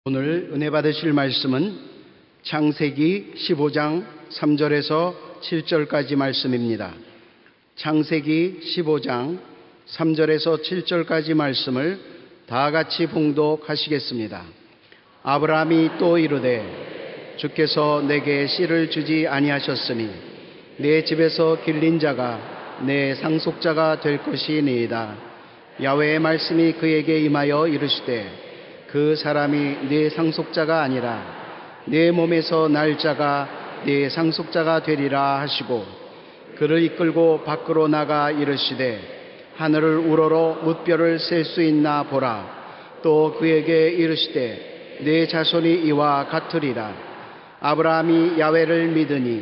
오늘 은혜 받으실 말씀은 창세기 15장 3절에서 7절까지 말씀입니다. 창세기 15장 3절에서 7절까지 말씀을 다 같이 봉독하시겠습니다. 아브라함이 또 이르되 주께서 내게 씨를 주지 아니하셨으니 내 집에서 길린 자가 내 상속자가 될 것이니이다. 야훼의 말씀이 그에게 임하여 이르시되 그 사람이 네 상속자가 아니라 내 몸에서 날 자가 네 상속자가 되리라 하시고 그를 이끌고 밖으로 나가 이르시되 하늘을 우러러 뭇별을 셀 수 있나 보라. 또 그에게 이르시되 네 자손이 이와 같으리라. 아브라함이 야훼를 믿으니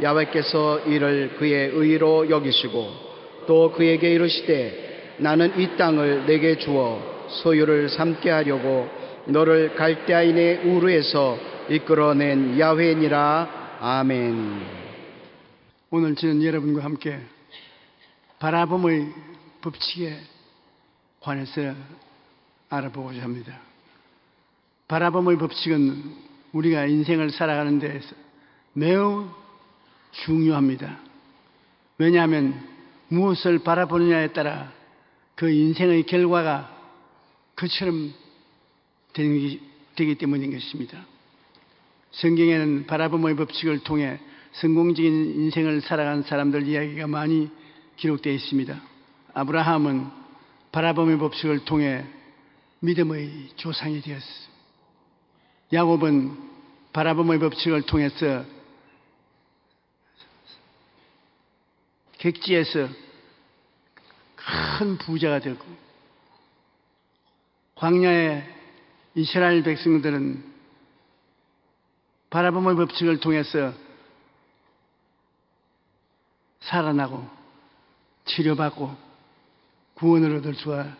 야훼께서 이를 그의 의로 여기시고 또 그에게 이르시되 나는 이 땅을 내게 주어 소유를 삼게 하려고 너를 갈대아인의 우르에서 이끌어낸 야훼니라. 아멘. 오늘 저는 여러분과 함께 바라봄의 법칙에 관해서 알아보고자 합니다. 바라봄의 법칙은 우리가 인생을 살아가는 데에서 매우 중요합니다. 왜냐하면 무엇을 바라보느냐에 따라 그 인생의 결과가 그처럼 되기 때문인 것입니다. 성경에는 바라봄의 법칙을 통해 성공적인 인생을 살아간 사람들 이야기가 많이 기록되어 있습니다. 아브라함은 바라봄의 법칙을 통해 믿음의 조상이 되었습니다. 야곱은 바라봄의 법칙을 통해서 객지에서 큰 부자가 되고 광야의 이스라엘 백성들은 바라봄의 법칙을 통해서 살아나고 치료받고 구원을 얻을 수가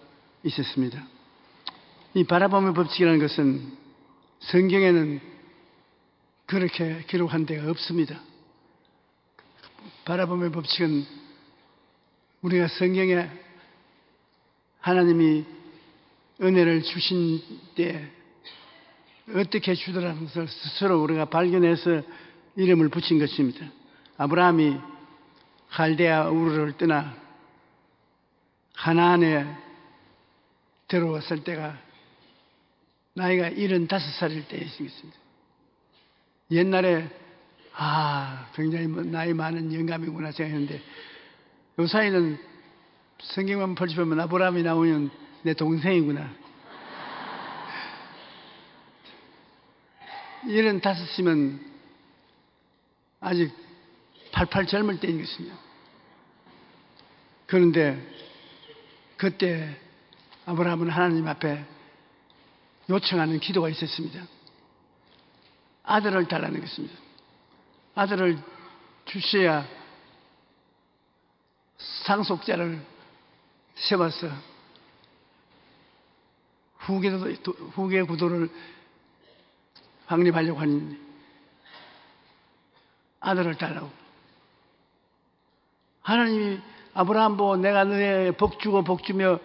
있었습니다. 이 바라봄의 법칙이라는 것은 성경에는 그렇게 기록한 데가 없습니다. 바라봄의 법칙은 우리가 성경에 하나님이 은혜를 주신 때 어떻게 주더라는 것을 스스로 우리가 발견해서 이름을 붙인 것입니다. 아브라함이 갈대아 우르를 떠나 가나안에 들어왔을 때가 나이가 75살일 때였습니다. 옛날에 굉장히 나이 많은 영감이구나 생각했는데 요사이는 성경만 펼쳐보면 아브라함이 나오면 내 동생이구나. 75이면 아직 팔팔 젊을 때인 것입니다. 그런데 그때 아브라함은 하나님 앞에 요청하는 기도가 있었습니다. 아들을 달라는 것입니다. 아들을 주셔야 상속자를 세워서 후계 구도를 확립하려고 하니 아들을 달라고. 하나님이 아브라함 보고 내가 너의 복 주고 복 주며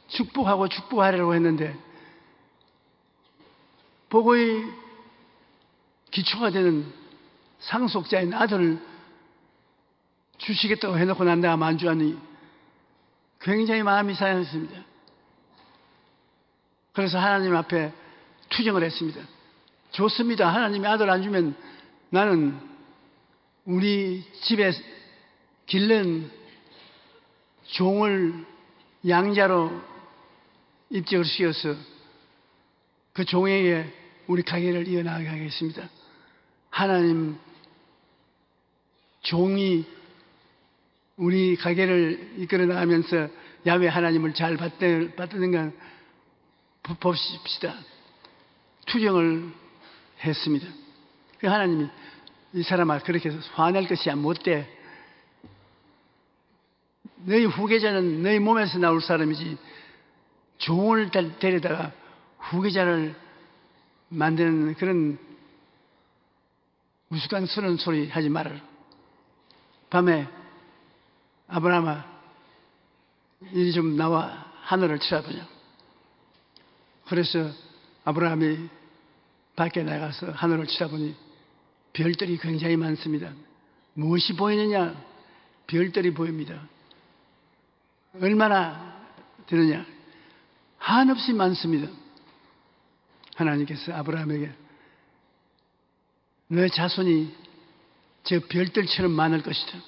축복하고 축복하려고 했는데 복의 기초가 되는 상속자인 아들을 주시겠다고 해놓고 난 내가 만주하니 굉장히 마음이 상했습니다. 그래서 하나님 앞에 투정을 했습니다. 좋습니다. 하나님이 아들 안 주면 나는 우리 집에 길른 종을 양자로 입적을 시켜서 그 종에게 우리 가게를 이어나가게 하겠습니다. 하나님 종이 우리 가게를 이끌어 나가면서 야훼 하나님을 잘 받드는가 봅시다. 투정을 했습니다. 하나님이 이 사람아 그렇게 화낼 것이야 못돼. 너희 후계자는 너희 몸에서 나올 사람이지 종을 데려다가 후계자를 만드는 그런 우스꽝스러운 소리 하지 말아라. 밤에 아브라함아 이리 좀 나와 하늘을 쳐다보자. 그래서 아브라함이 밖에 나가서 하늘을 쳐다보니 별들이 굉장히 많습니다. 무엇이 보이느냐? 별들이 보입니다. 얼마나 되느냐? 한없이 많습니다. 하나님께서 아브라함에게 너의 자손이 저 별들처럼 많을 것이다.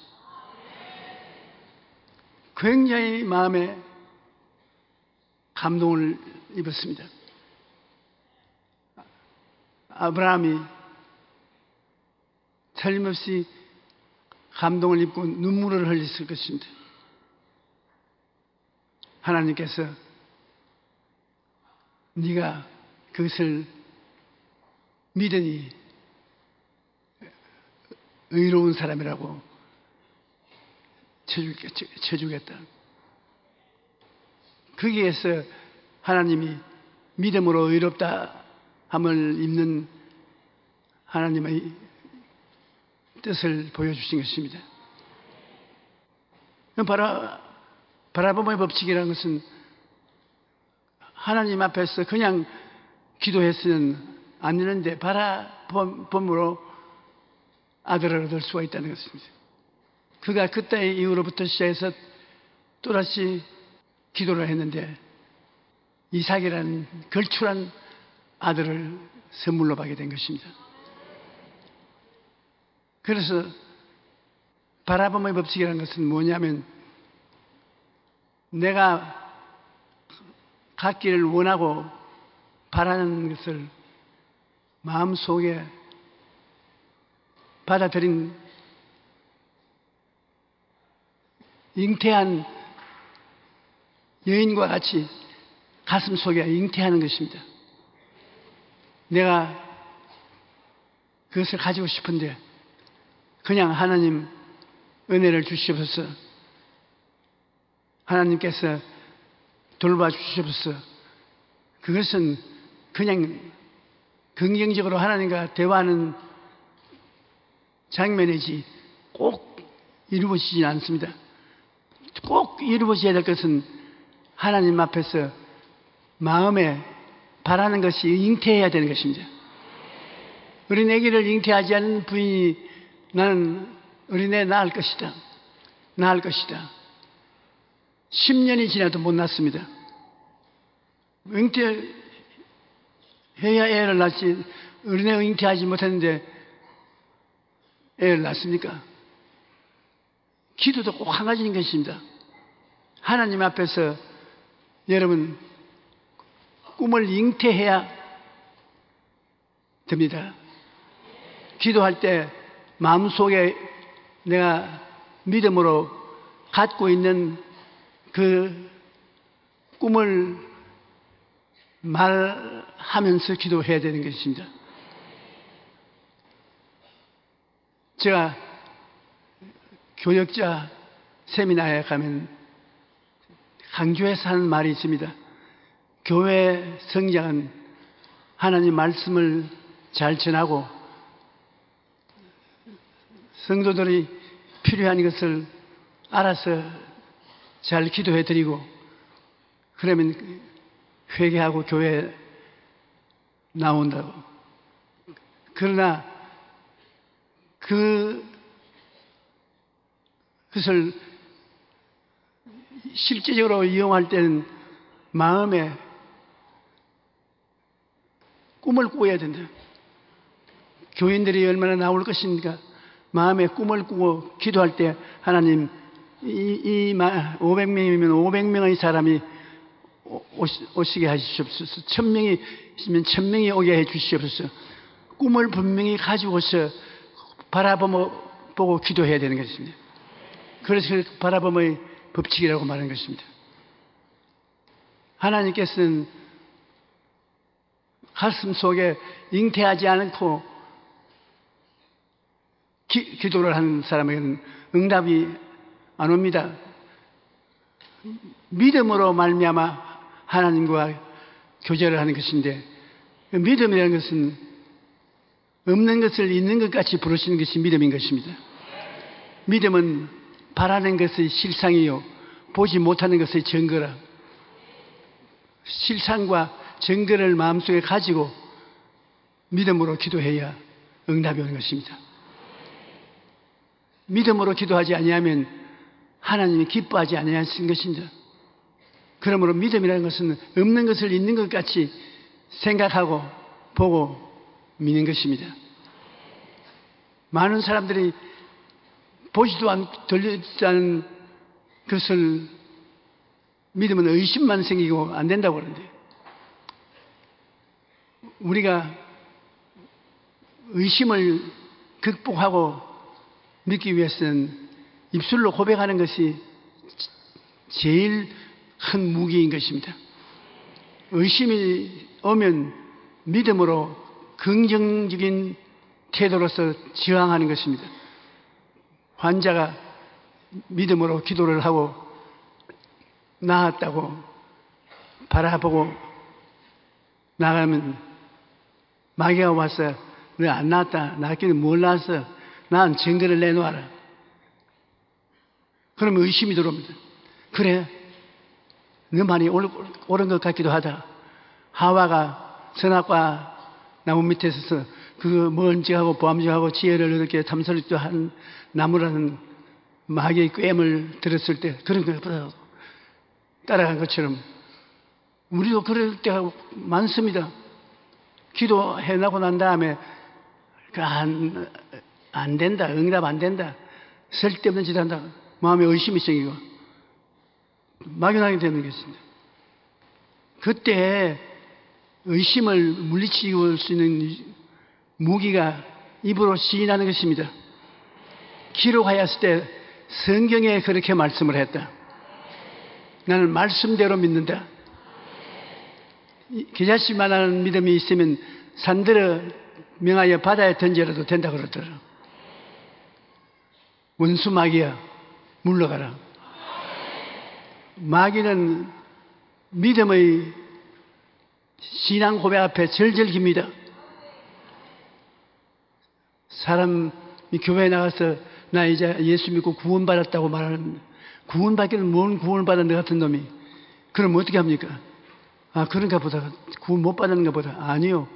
굉장히 마음에 감동을 입었습니다. 아브라함이 틀림없이 감동을 입고 눈물을 흘렸을 것입니다. 하나님께서 네가 그것을 믿으니 의로운 사람이라고 쳐주겠다. 거기에서 하나님이 믿음으로 의롭다 함을 입는 하나님의 뜻을 보여주신 것입니다. 바라봄의 법칙이라는 것은 하나님 앞에서 그냥 기도했으면 안 되는데 바라봄으로 아들을 얻을 수가 있다는 것입니다. 그가 그때 이후로부터 시작해서 또다시 기도를 했는데 이삭이라는 걸출한 아들을 선물로 받게 된 것입니다. 그래서 바라봄의 법칙이라는 것은 뭐냐면 내가 갖기를 원하고 바라는 것을 마음속에 받아들인 잉태한 여인과 같이 가슴 속에 잉태하는 것입니다. 내가 그것을 가지고 싶은데 그냥 하나님 은혜를 주시옵소서, 하나님께서 돌봐주시옵소서. 그것은 그냥 긍정적으로 하나님과 대화하는 장면이지 꼭 이루어지지 않습니다. 꼭 이루어져야 될 것은 하나님 앞에서 마음에 바라는 것이 잉태해야 되는 것입니다. 어린 아기를 잉태하지 않은 부인이 나는 어린애 낳을 것이다, 낳을 것이다. 10년이 지나도 못 낳습니다. 잉태해야 애를 낳지, 어린애 잉태하지 못했는데 애를 낳습니까? 기도도 꼭 한 가지인 것입니다. 하나님 앞에서 여러분 꿈을 잉태해야 됩니다. 기도할 때 마음속에 내가 믿음으로 갖고 있는 그 꿈을 말하면서 기도해야 되는 것입니다. 제가 교역자 세미나에 가면 강조해서 하는 말이 있습니다. 교회 성장은 하나님 말씀을 잘 전하고 성도들이 필요한 것을 알아서 잘 기도해 드리고 그러면 회개하고 교회에 나온다고. 그러나 그것을 실제적으로 이용할 때는 마음에 꿈을 꾸어야 된다. 교인들이 얼마나 나올 것인가. 마음에 꿈을 꾸고 기도할 때 하나님 이 500명이면 500명의 사람이 오시게 하시옵소서. 1000명이 있으면 1000명이 오게 해 주시옵소서. 꿈을 분명히 가지고서 바라보고 기도해야 되는 것입니다. 그래서 바라봄의 법칙이라고 말하는 것입니다. 하나님께서는 가슴 속에 잉태하지 않고 기도를 하는 사람에게는 응답이 안 옵니다. 믿음으로 말미암아 하나님과 교제를 하는 것인데, 믿음이라는 것은 없는 것을 있는 것 같이 부르시는 것이 믿음인 것입니다. 믿음은 바라는 것의 실상이요 보지 못하는 것의 증거라. 실상과 증거를 마음속에 가지고 믿음으로 기도해야 응답이 오는 것입니다. 믿음으로 기도하지 아니하면 하나님이 기뻐하지 아니하시는 것입니다. 그러므로 믿음이라는 것은 없는 것을 있는 것 같이 생각하고 보고 믿는 것입니다. 많은 사람들이 보지도 않고 들리지 않은 것을 믿으면 의심만 생기고 안 된다고 그러는데, 우리가 의심을 극복하고 믿기 위해서는 입술로 고백하는 것이 제일 큰 무기인 것입니다. 의심이 오면 믿음으로 긍정적인 태도로서 저항하는 것입니다. 환자가 믿음으로 기도를 하고 나았다고 바라보고 나가면 마귀가 와서 너 안 나았다, 나았기는 뭘 나았어, 난 증거를 내놓아라. 그러면 의심이 들어옵니다. 그래, 너 말이 옳은 것 같기도 하다. 하와가 선악과 나무 밑에 서서 그 먼지하고 보암지하고 지혜를 이렇게 탐스럽게 한 나무라는 마귀의 꾀임을 들었을 때 그런 것보다 따라간 것처럼 우리도 그럴 때가 많습니다. 기도해 나고 난 다음에 안 된다, 응답 안 된다, 쓸데없는 짓 한다, 마음에 의심이 생기고 막연하게 되는 것입니다. 그때 의심을 물리칠 수 있는 무기가 입으로 시인하는 것입니다. 기록하였을 때 성경에 그렇게 말씀을 했다. 나는 말씀대로 믿는다. 겨자씨만한 믿음이 있으면 산들을 명하여 바다에 던져라도 된다 그러더라. 원수 마귀야, 물러가라. 마귀는 믿음의 신앙 고백 앞에 절절깁니다. 사람이 교회에 나가서 나 이제 예수 믿고 구원받았다고 말하는, 구원받기는 뭔 구원을 받은 너 같은 놈이, 그럼 어떻게 합니까? 아, 그런가 보다, 구원 못 받았는가 보다. 아니요.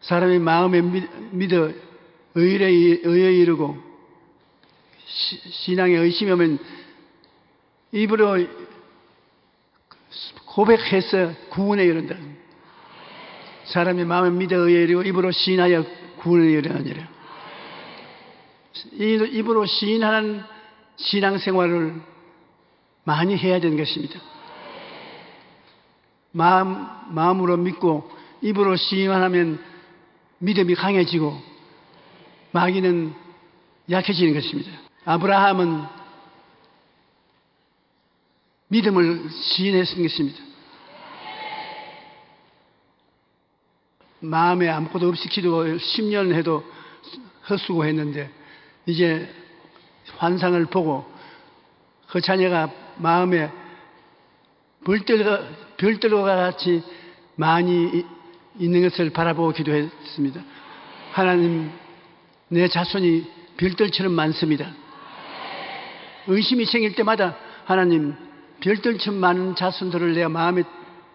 사람이 마음에 믿어 의에 이르고 신앙에 의심이 오면 입으로 고백해서 구원에 이른다. 사람이 마음에 믿어 의에 이르고 입으로 시인하여 구원에 이르느니라. 입으로 시인하는 신앙생활을 많이 해야 되는 것입니다. 마음으로 믿고 입으로 시인만 하면 믿음이 강해지고 마귀는 약해지는 것입니다. 아브라함은 믿음을 시인했던 것입니다. 마음에 아무것도 없이 기도 10년 해도 헛수고했는데 이제 환상을 보고 그 자녀가 마음에 별들과 같이 많이 있는 것을 바라보고 기도했습니다. 하나님, 내 자손이 별들처럼 많습니다. 의심이 생길 때마다 하나님, 별들처럼 많은 자손들을 내 마음에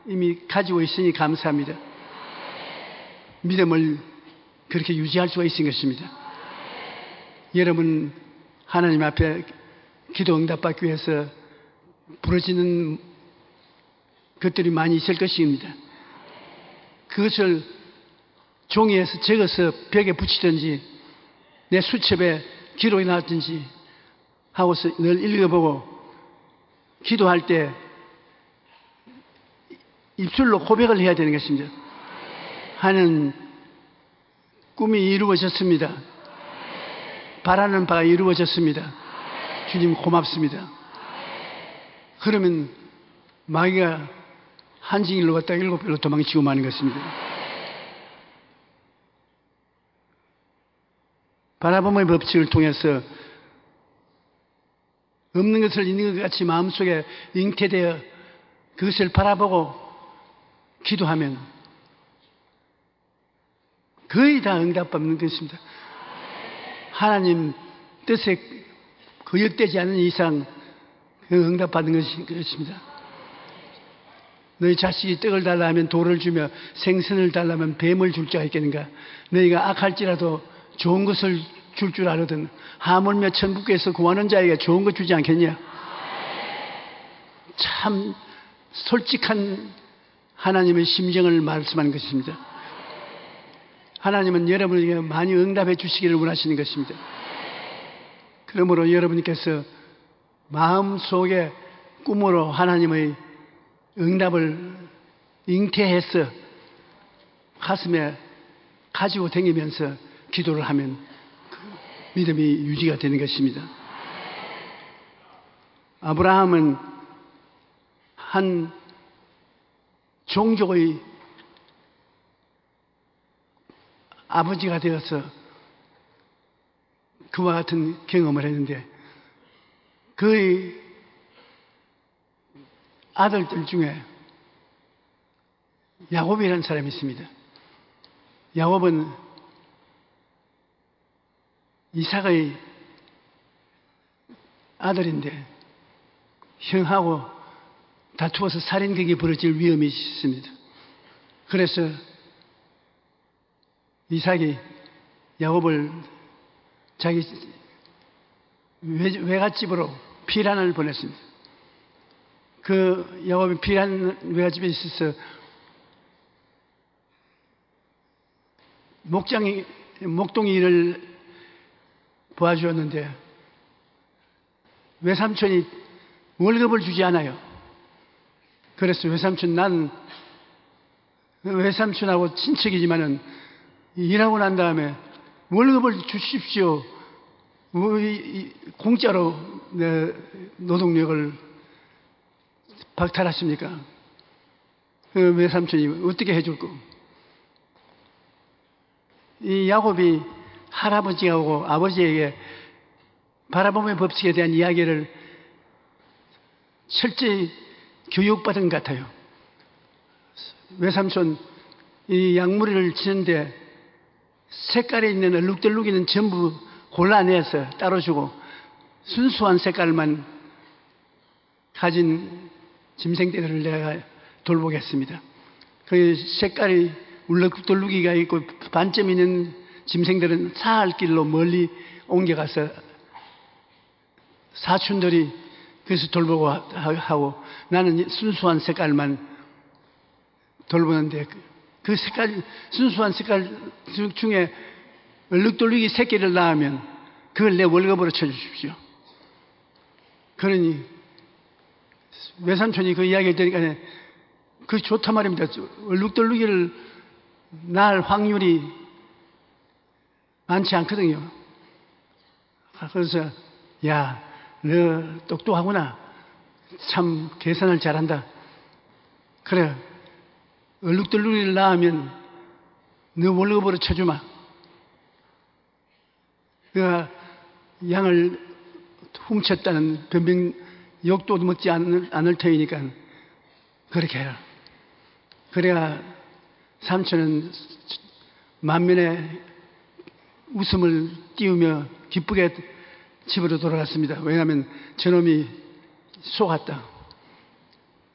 이미 가지고 있으니 감사합니다. 믿음을 그렇게 유지할 수가 있는 것입니다. 여러분, 하나님 앞에 기도 응답받기 위해서 부러지는 것들이 많이 있을 것입니다. 그것을 종이에서 적어서 벽에 붙이든지 내 수첩에 기록이 나왔든지 하고서 늘 읽어보고 기도할 때 입술로 고백을 해야 되는 것입니다. 하는 꿈이 이루어졌습니다. 바라는 바가 이루어졌습니다. 주님 고맙습니다. 그러면 마귀가 한징일로 갔다가 7배로 도망치고 마는 것입니다. 바라봄의 법칙을 통해서 없는 것을 있는 것 같이 마음속에 잉태되어 그것을 바라보고 기도하면 거의 다 응답받는 것입니다. 하나님 뜻에 거역되지 않는 이상 응답받는 것입니다. 너희 자식이 떡을 달라 하면 돌을 주며 생선을 달라 하면 뱀을 줄 자가 있겠는가? 너희가 악할지라도 좋은 것을 줄 줄 아거든 하물며 천국에서 구하는 자에게 좋은 것 주지 않겠냐? 참 솔직한 하나님의 심정을 말씀하는 것입니다. 하나님은 여러분에게 많이 응답해 주시기를 원하시는 것입니다. 그러므로 여러분께서 마음속에 꿈으로 하나님의 응답을 잉태해서 가슴에 가지고 다니면서 기도를 하면 그 믿음이 유지가 되는 것입니다. 아브라함은 한 종족의 아버지가 되어서 그와 같은 경험을 했는데 그의 아들들 중에 야곱이라는 사람이 있습니다. 야곱은 이삭의 아들인데 형하고 다투어서 살인극이 벌어질 위험이 있습니다. 그래서 이삭이 야곱을 자기 외갓집으로 피란을 보냈습니다. 그 야곱이 피란 외갓집에 있어서 목동이 일을 도와주었는데 외삼촌이 월급을 주지 않아요. 그래서 나는 외삼촌하고 친척이지만은 일하고 난 다음에 월급을 주십시오. 공짜로 내 노동력을 박탈하십니까? 그 외삼촌이 어떻게 해줄까? 이 야곱이 할아버지하고 아버지에게 바라봄의 법칙에 대한 이야기를 철저히 교육받은 것 같아요. 외삼촌 이 양무리를 치는데 색깔에 있는 얼룩덜룩이는 전부 골라내서 따로 주고 순수한 색깔만 가진 짐승떼들을 내가 돌보겠습니다. 그 색깔이 울룩덜룩이가 있고 반점 있는 짐승들은 사할 길로 멀리 옮겨가서 사촌들이 그래서 돌보고 하고 나는 순수한 색깔만 돌보는데 그 색깔, 순수한 색깔 중에 얼룩덜룩이 새끼를 낳으면 그걸 내 월급으로 쳐주십시오. 그러니 외삼촌이 그 이야기를 들으니까 그 좋단 말입니다. 얼룩덜룩이를 낳을 확률이 많지 않거든요. 그래서 야, 너 똑똑하구나. 참 계산을 잘한다. 그래, 얼룩덜룩이를 낳으면 너 월급으로 쳐주마. 그가 양을 훔쳤다는 변명 욕도 먹지 않을 터이니까 그렇게 해라. 그래야 삼촌은 만면에 웃음을 띄우며 기쁘게 집으로 돌아갔습니다. 왜냐하면 저놈이 속았다.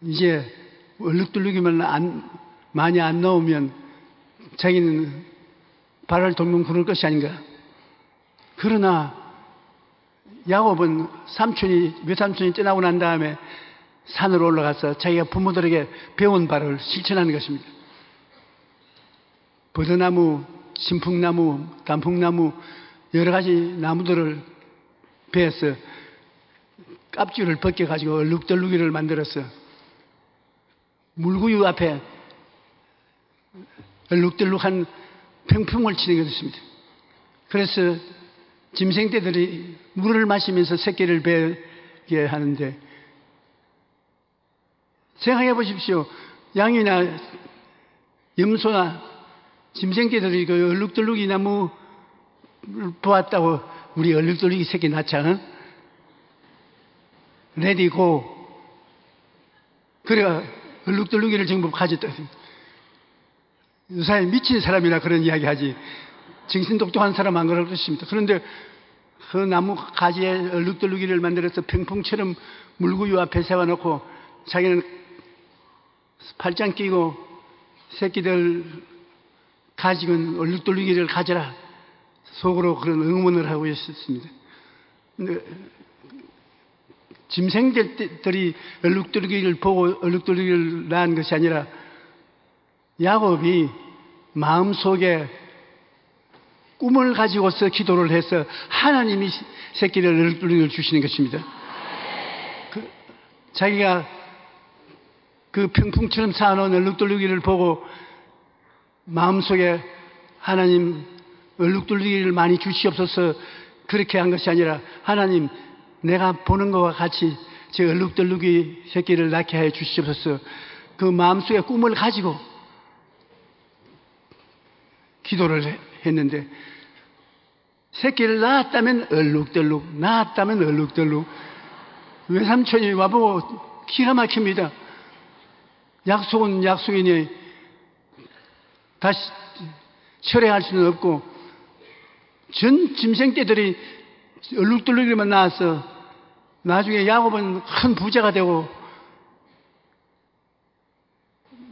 이제 얼룩덜룩이만 많이 안 나오면 자기는 발을 동동 구를 것이 아닌가. 그러나 야곱은 외삼촌이 떠나고 난 다음에 산으로 올라가서 자기가 부모들에게 배운 바를 실천하는 것입니다. 버드나무, 신풍나무, 단풍나무 여러 가지 나무들을 베어서 깝줄을 벗겨가지고 얼룩덜룩이를 만들어서 물구유 앞에 얼룩덜룩한 평풍을 치는 것입니다. 그래서 짐승떼들이 물을 마시면서 새끼를 베게 하는데 생각해 보십시오. 양이나 염소나 짐승떼들이 그 얼룩덜룩이 나무를 보았다고 우리 얼룩덜룩이 새끼 낳자. 레디고 그래야 얼룩덜룩이를 전부 가졌다. 유사에 미친 사람이라 그런 이야기 하지 정신 똑똑한 사람 안 그럴 것입니다. 그런데 그 나무 가지에 얼룩덜룩이를 만들어서 평풍처럼 물구유 앞에 세워놓고 자기는 팔짱 끼고 새끼들 가지고 얼룩덜룩이를 가져라 속으로 그런 응원을 하고 있었습니다. 근데 짐승들이 얼룩덜룩이를 보고 얼룩덜룩이를 낳은 것이 아니라 야곱이 마음속에 꿈을 가지고서 기도를 해서 하나님이 새끼를 얼룩덜룩이를 주시는 것입니다. 자기가 그 평풍처럼 쌓아놓은 얼룩덜룩이를 보고 마음속에 하나님 얼룩덜룩이를 많이 주시옵소서 그렇게 한 것이 아니라 하나님 내가 보는 것과 같이 제 얼룩덜룩이 새끼를 낳게 하여 주시옵소서 그 마음속에 꿈을 가지고 기도를 했는데 새끼를 낳았다면 얼룩덜룩 낳았다면 얼룩덜룩 외삼촌이 와보고 기가 막힙니다. 약속은 약속이니 다시 철회할 수는 없고 전 짐승떼들이 얼룩덜룩이만 나와서 나중에 야곱은 큰 부자가 되고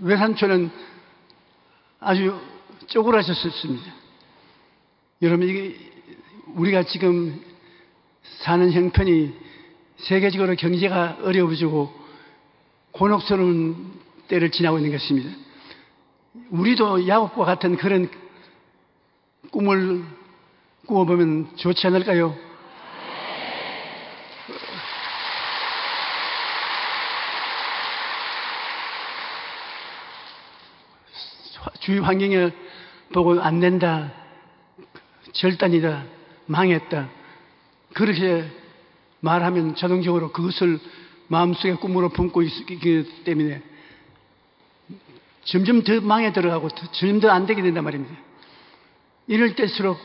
외삼촌은 아주 쪼그라졌었습니다. 여러분 이게 우리가 지금 사는 형편이 세계적으로 경제가 어려워지고 곤혹스러운 때를 지나고 있는 것입니다. 우리도 야곱과 같은 그런 꿈을 꾸어보면 좋지 않을까요? 주위 환경을 보고 안 된다, 절단이다, 망했다 그렇게 말하면 자동적으로 그것을 마음속에 꿈으로 품고 있기 때문에 점점 더 망해 들어가고 점점 더 안 되게 된단 말입니다. 이럴 때일수록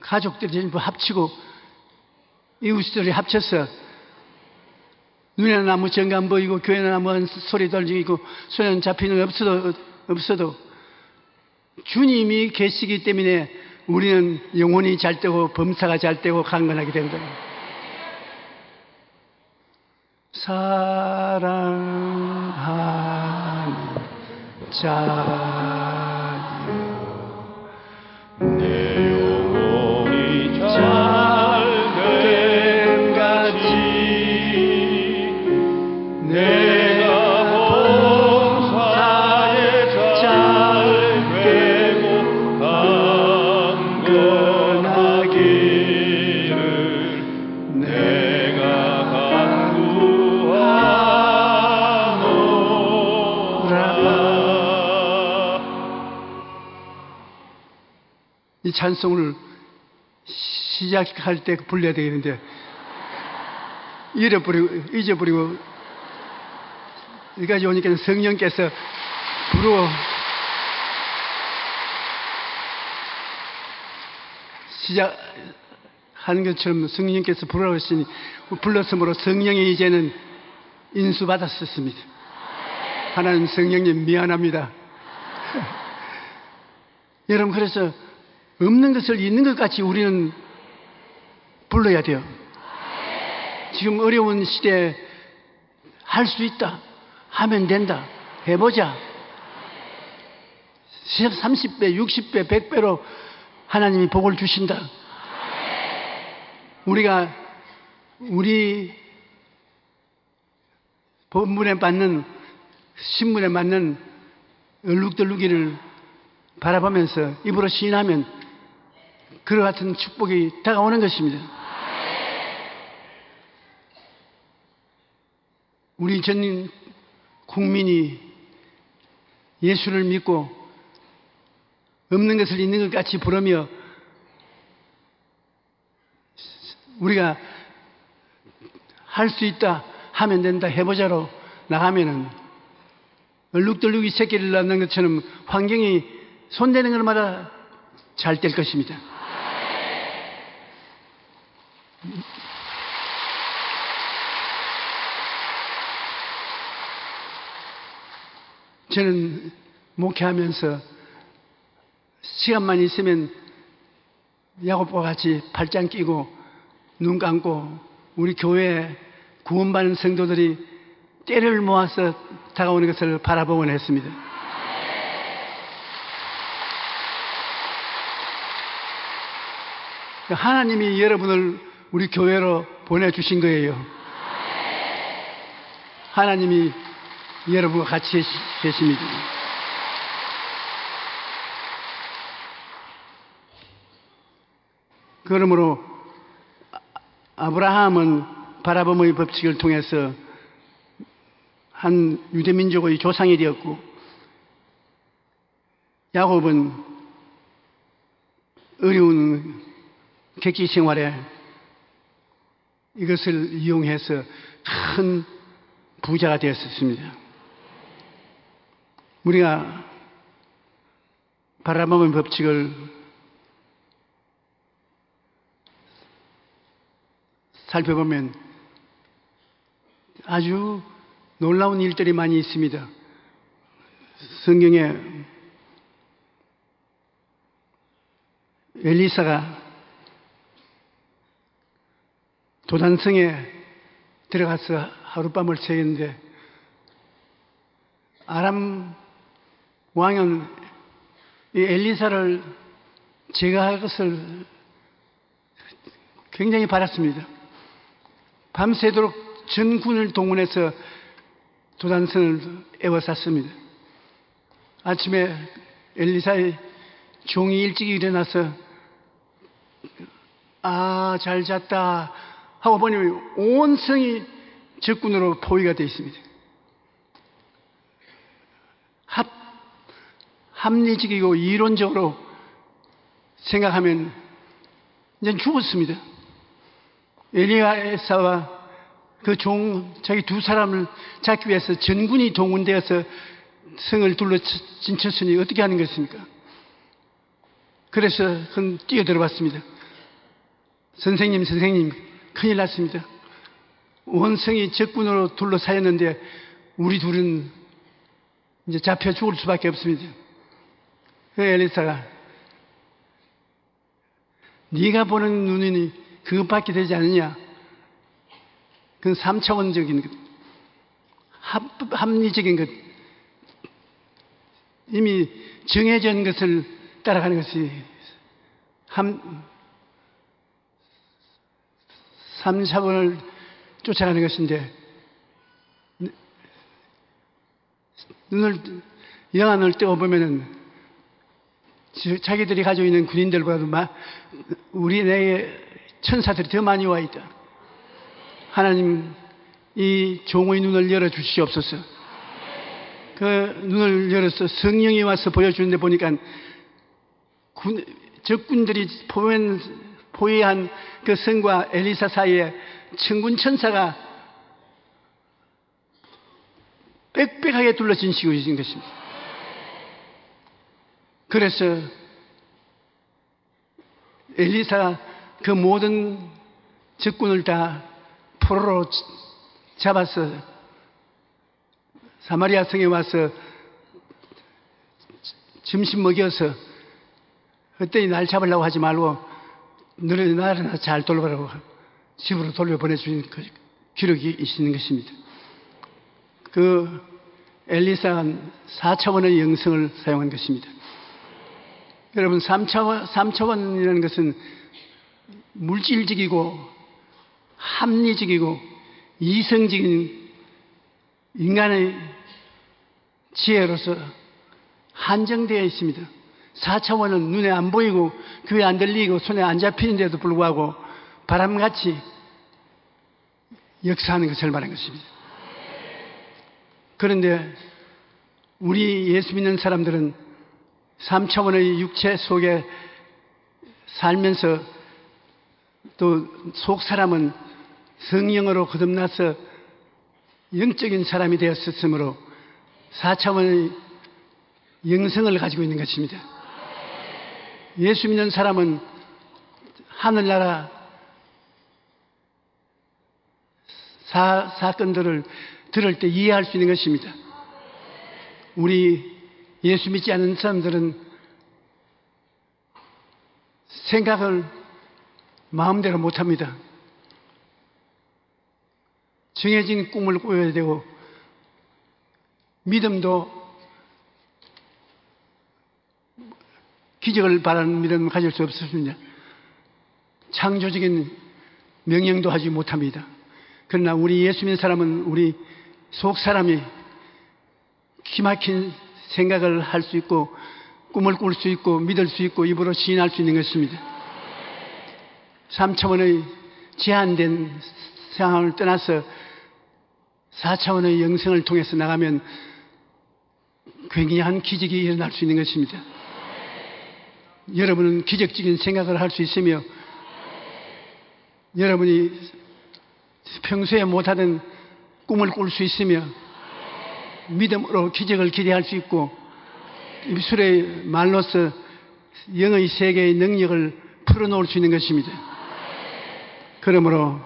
가족들이 전부 합치고 이웃들이 합쳐서 눈에는 아무 정가 안 보이고 교회는 아무 소리도 안 들리고 손에는 잡히는 없어도 주님이 계시기 때문에 우리는 영혼이 잘 되고 범사가 잘 되고 강건하게 된다. 사랑하는 자여 내 영혼이 잘됨 같이 내가 범사에 잘되고 강건하기를 내가 이 찬송을 시작할 때 불러야 되겠는데 잊어버리고 여기까지 오니까 성령께서 시작하는 것처럼 성령께서 부르라고 했으니 불렀으므로 성령이 이제는 인수받았었습니다. 하나님 성령님 미안합니다. 여러분 그래서 없는 것을 있는 것 같이 우리는 불러야 돼요. 지금 어려운 시대에 할 수 있다. 하면 된다. 해보자. 30배, 60배, 100배로 하나님이 복을 주신다. 우리가 우리 본문에 받는 신문에 맞는 얼룩덜룩이를 바라보면서 입으로 시인하면 그와 같은 축복이 다가오는 것입니다. 우리 전 국민이 예수를 믿고 없는 것을 있는 것 같이 부르며 우리가 할 수 있다, 하면 된다, 해보자로 나가면은 얼룩덜룩이 새끼를 낳는 것처럼 환경이 손대는 것마다 잘 될 것입니다. 저는 목회하면서 시간만 있으면 야곱과 같이 팔짱 끼고 눈 감고 우리 교회에 구원받은 성도들이 때를 모아서 다가오는 것을 바라보곤 했습니다. 하나님이 여러분을 우리 교회로 보내주신 거예요. 하나님이 여러분과 같이 계십니다. 그러므로 아브라함은 바라봄의 법칙을 통해서 한 유대민족의 조상이 되었고, 야곱은 어려운 객기 생활에 이것을 이용해서 큰 부자가 되었습니다. 우리가 바라봄의 법칙을 살펴보면 아주 놀라운 일들이 많이 있습니다. 성경에 엘리사가 도단성에 들어가서 하룻밤을 새겼는데 아람 왕은 이 엘리사를 제거할 것을 굉장히 바랐습니다. 밤새도록 전군을 동원해서 도단성을 에워쌌습니다. 아침에 엘리사의 종이 일찍 일어나서 잘 잤다 하고 보니 온 성이 적군으로 포위가 되어 있습니다. 합리적이고 이론적으로 생각하면 이제 죽었습니다. 엘리야사와 그 자기 두 사람을 잡기 위해서 전군이 동원되어서 성을 둘러진쳤으니 어떻게 하는 것입니까? 그래서 뛰어들어봤습니다. 선생님, 큰일 났습니다. 온 성이 적군으로 둘러싸였는데 우리 둘은 이제 잡혀 죽을 수밖에 없습니다. 그 엘리사가 네가 보는 눈이 그것밖에 되지 않느냐? 그건 3차원적인 것, 합리적인 것, 이미 정해진 것을 따라가는 것이 3차원을 쫓아가는 것인데, 영안을 떼어보면은 자기들이 가지고 있는 군인들보다도 우리 내에 천사들이 더 많이 와 있다. 하나님, 이 종의 눈을 열어주시옵소서. 그 눈을 열어서 성령이 와서 보여주는데 보니까 적군들이 포위한 그 성과 엘리사 사이에 천군 천사가 빽빽하게 둘러진시고 있는 것입니다. 그래서 엘리사가 그 모든 적군을 다 포로로 잡아서 사마리아 성에 와서 점심 먹여서 그때 날 잡으려고 하지 말고 너네 나라나 잘 돌보라고 집으로 돌려보내주는 그 기록이 있는 것입니다. 그 엘리사는 4차원의 영성을 사용한 것입니다. 여러분, 3차원이라는 것은 물질적이고 합리적이고 이성적인 인간의 지혜로서 한정되어 있습니다. 4차원은 눈에 안 보이고 귀에 안 들리고 손에 안 잡히는데도 불구하고 바람같이 역사하는 것을 말하는 것입니다. 그런데 우리 예수 믿는 사람들은 3차원의 육체 속에 살면서 또 속 사람은 성령으로 거듭나서 영적인 사람이 되었으므로 4차원의 영성을 가지고 있는 것입니다. 예수 믿는 사람은 하늘나라 사건들을 들을 때 이해할 수 있는 것입니다. 우리 예수 믿지 않는 사람들은 생각을 마음대로 못합니다. 정해진 꿈을 꾸어야 되고 믿음도 기적을 바라는 믿음을 가질 수 없습니다. 창조적인 명령도 하지 못합니다. 그러나 우리 예수 믿는 사람은 우리 속 사람이 기막힌 생각을 할 수 있고 꿈을 꿀 수 있고 믿을 수 있고 입으로 시인할 수 있는 것입니다. 3차원의 제한된 상황을 떠나서 4차원의 영성을 통해서 나가면 굉장한 기적이 일어날 수 있는 것입니다. 여러분은 기적적인 생각을 할 수 있으며 여러분이 평소에 못하던 꿈을 꿀 수 있으며 믿음으로 기적을 기대할 수 있고 입술의 말로서 영의 세계의 능력을 풀어놓을 수 있는 것입니다. 그러므로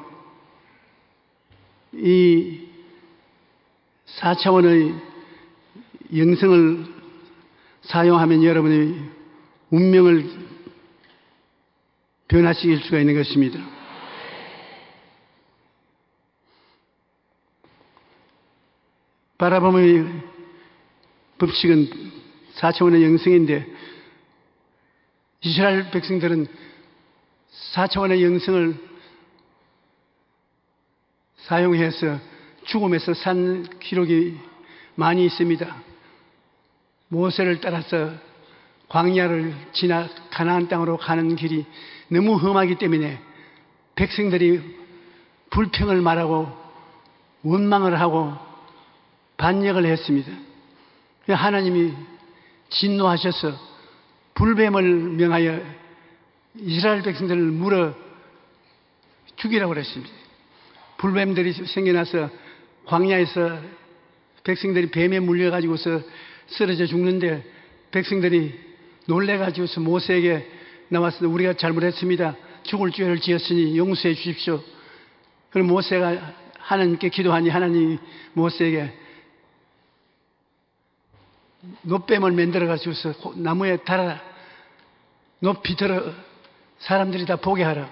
이 4차원의 영성을 사용하면 여러분의 운명을 변화시킬 수가 있는 것입니다. 바라봄의 법칙은 4차원의 영성인데 이스라엘 백성들은 4차원의 영성을 사용해서 죽음에서 산 기록이 많이 있습니다. 모세를 따라서 광야를 지나 가나안 땅으로 가는 길이 너무 험하기 때문에 백성들이 불평을 말하고 원망을 하고 반역을 했습니다. 하나님이 진노하셔서 불뱀을 명하여 이스라엘 백성들을 물어 죽이라고 그랬습니다. 불뱀들이 생겨나서 광야에서 백성들이 뱀에 물려가지고서 쓰러져 죽는데 백성들이 놀래가지고서 모세에게 나와서 우리가 잘못했습니다. 죽을 죄를 지었으니 용서해 주십시오. 그럼 모세가 하나님께 기도하니 하나님이 모세에게 놋뱀을 만들어 가지고서 나무에 달아 높이 들어 사람들이 다 보게 하라.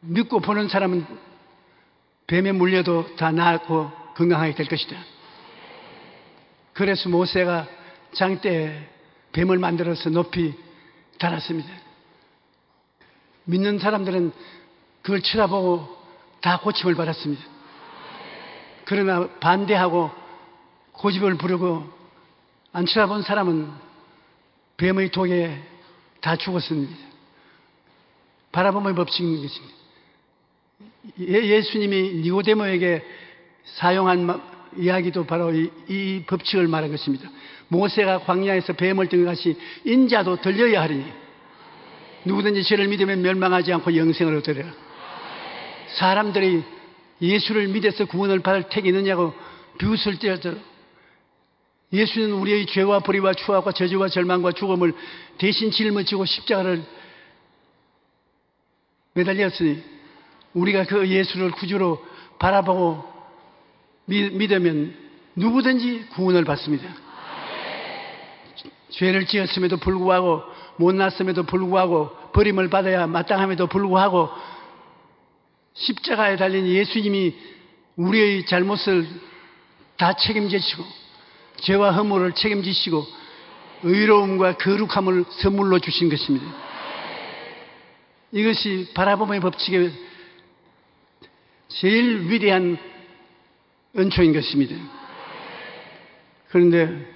믿고 보는 사람은 뱀에 물려도 다 나았고 건강하게 될 것이다. 그래서 모세가 장대에 뱀을 만들어서 높이 달았습니다. 믿는 사람들은 그걸 쳐다보고 다 고침을 받았습니다. 그러나 반대하고 고집을 부르고 안 쳐다본 사람은 뱀의 독에 다 죽었습니다. 바라봄의 법칙인 것입니다. 예수님이 니고데모에게 사용한 이야기도 바로 이 법칙을 말한 것입니다. 모세가 광야에서 뱀을 든 것이 인자도 들려야 하리니 누구든지 저를 믿으면 멸망하지 않고 영생을 얻으리라. 사람들이 예수를 믿어서 구원을 받을 택이 있느냐고 비웃을 때였죠. 예수는 우리의 죄와 불의와 추악과 저주와 절망과 죽음을 대신 짊어지고 십자가를 매달렸으니 우리가 그 예수를 구주로 바라보고 믿으면 누구든지 구원을 받습니다. 죄를 지었음에도 불구하고 못났음에도 불구하고 버림을 받아야 마땅함에도 불구하고 십자가에 달린 예수님이 우리의 잘못을 다 책임지시고 죄와 허물을 책임지시고 의로움과 거룩함을 선물로 주신 것입니다. 이것이 바라봄의 법칙의 제일 위대한 은총인 것입니다. 그런데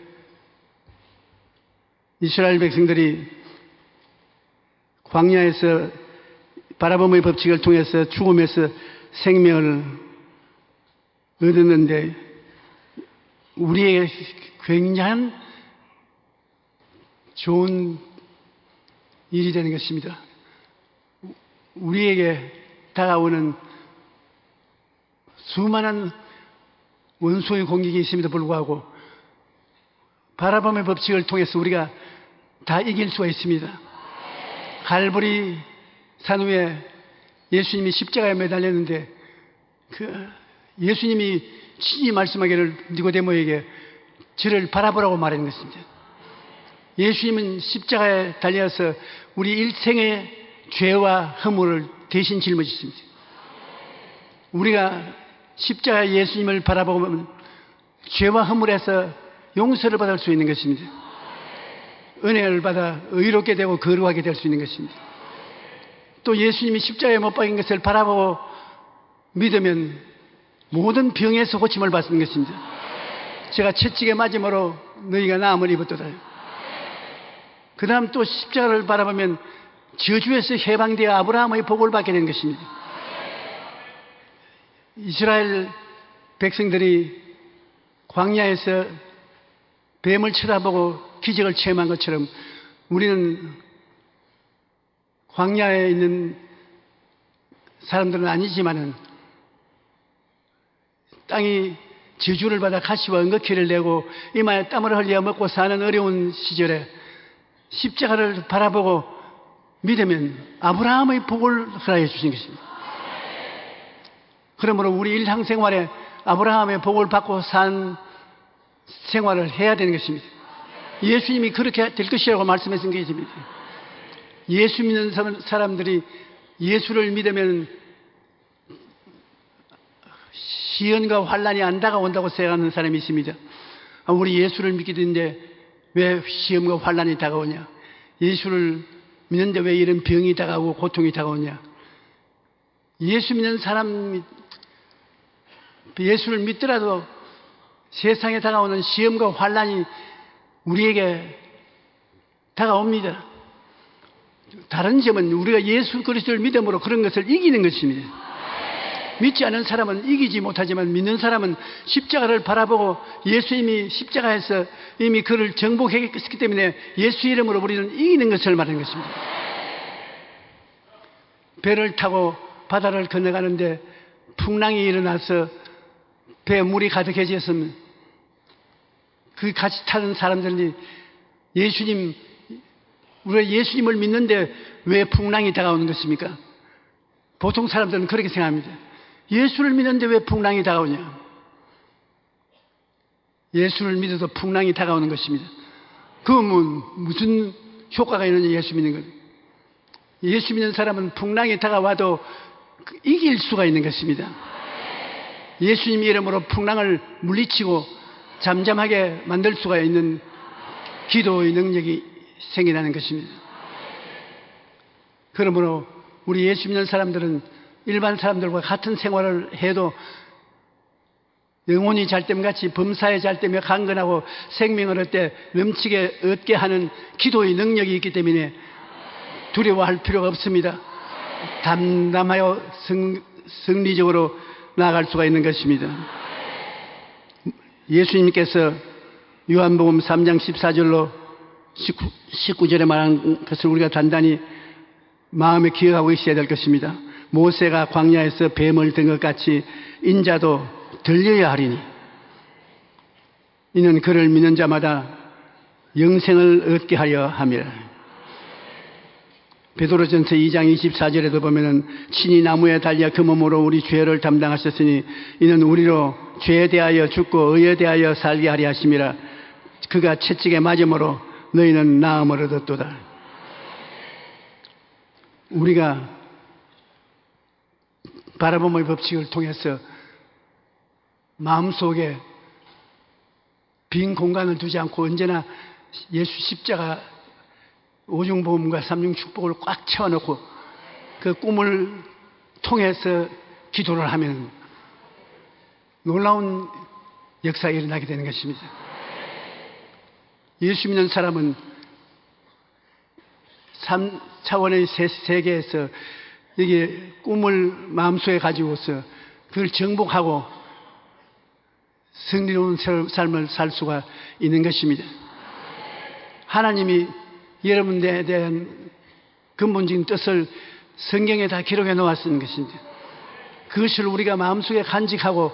이스라엘 백성들이 광야에서 바라봄의 법칙을 통해서 죽음에서 생명을 얻었는데 우리에게 굉장한 좋은 일이 되는 것입니다. 우리에게 다가오는 수많은 원수의 공격이 있음에도 불구하고 바라봄의 법칙을 통해서 우리가 다 이길 수가 있습니다. 갈보리 산 위에 예수님이 십자가에 매달렸는데 예수님이 친히 말씀하기를 니고데모에게 저를 바라보라고 말하는 것입니다. 예수님은 십자가에 달려서 우리 일생의 죄와 허물을 대신 짊어지십니다. 우리가 십자가 예수님을 바라보면 죄와 허물에서 용서를 받을 수 있는 것입니다. 은혜를 받아 의롭게 되고 거룩하게 될 수 있는 것입니다. 또 예수님이 십자가에 못 박인 것을 바라보고 믿으면 모든 병에서 고침을 받는 것입니다. 제가 채찍에 맞음으로 너희가 나음을 입었도다. 그 다음 또 십자가를 바라보면 저주에서 해방되어 아브라함의 복을 받게 된 것입니다. 이스라엘 백성들이 광야에서 뱀을 쳐다보고 기적을 체험한 것처럼 우리는 광야에 있는 사람들은 아니지만은 땅이 저주를 받아 가시와 은거키를 내고 이마에 땀을 흘려 먹고 사는 어려운 시절에 십자가를 바라보고 믿으면 아브라함의 복을 허락해 주신 것입니다. 그러므로 우리 일상생활에 아브라함의 복을 받고 산 생활을 해야 되는 것입니다. 예수님이 그렇게 될 것이라고 말씀하신 것입니다. 예수 믿는 사람들이 예수를 믿으면 시련과 환난이 안 다가온다고 생각하는 사람이 있습니다. 우리 예수를 믿게 되는데 왜 시험과 환난이 다가오냐? 예수를 믿는데 왜 이런 병이 다가오고 고통이 다가오냐? 예수 믿는 사람이 예수를 믿더라도 세상에 다가오는 시험과 환난이 우리에게 다가옵니다. 다른 점은 우리가 예수 그리스도를 믿음으로 그런 것을 이기는 것입니다. 믿지 않은 사람은 이기지 못하지만 믿는 사람은 십자가를 바라보고 예수님이 십자가에서 이미 그를 정복했기 때문에 예수 이름으로 우리는 이기는 것을 말하는 것입니다. 배를 타고 바다를 건너가는데 풍랑이 일어나서 배에 물이 가득해졌으면 그 같이 타는 사람들이 우리가 예수님을 믿는데 왜 풍랑이 다가오는 것입니까? 보통 사람들은 그렇게 생각합니다. 예수를 믿는데 왜 풍랑이 다가오냐? 예수를 믿어도 풍랑이 다가오는 것입니다. 그러면 무슨 효과가 있느냐? 예수 믿는 것. 예수 믿는 사람은 풍랑이 다가와도 이길 수가 있는 것입니다. 예수님 이름으로 풍랑을 물리치고 잠잠하게 만들 수가 있는 기도의 능력이 생겨나는 것입니다. 그러므로 우리 예수 믿는 사람들은 일반 사람들과 같은 생활을 해도 영혼이 잘됨같이 범사에 잘되며 강건하고 생명을 넘치게 하는 기도의 능력이 있기 때문에 두려워할 필요가 없습니다. 담담하여 승리적으로 나아갈 수가 있는 것입니다. 예수님께서 요한복음 3장 14절로 19절에 말한 것을 우리가 단단히 마음에 기억하고 있어야 될 것입니다. 모세가 광야에서 뱀을 든 것 같이 인자도 들려야 하리니 이는 그를 믿는 자마다 영생을 얻게 하려 함이라. 베드로전서 2장 24절에도 보면은 친히 나무에 달려 그 몸으로 우리 죄를 담당하셨으니 이는 우리로 죄에 대하여 죽고 의에 대하여 살게 하려 하심이라. 그가 채찍에 맞음으로 너희는 나음을 얻었도다. 우리가 바라봄의 법칙을 통해서 마음속에 빈 공간을 두지 않고 언제나 예수 십자가 오중보험과 삼중축복을 꽉 채워놓고 그 꿈을 통해서 기도를 하면 놀라운 역사가 일어나게 되는 것입니다. 예수 믿는 사람은 3차원의 세계에서 이게 꿈을 마음속에 가지고서 그걸 정복하고 승리로운 삶을 살 수가 있는 것입니다. 하나님이 여러분에 대한 근본적인 뜻을 성경에 다 기록해 놓았는 것입니다. 그것을 우리가 마음속에 간직하고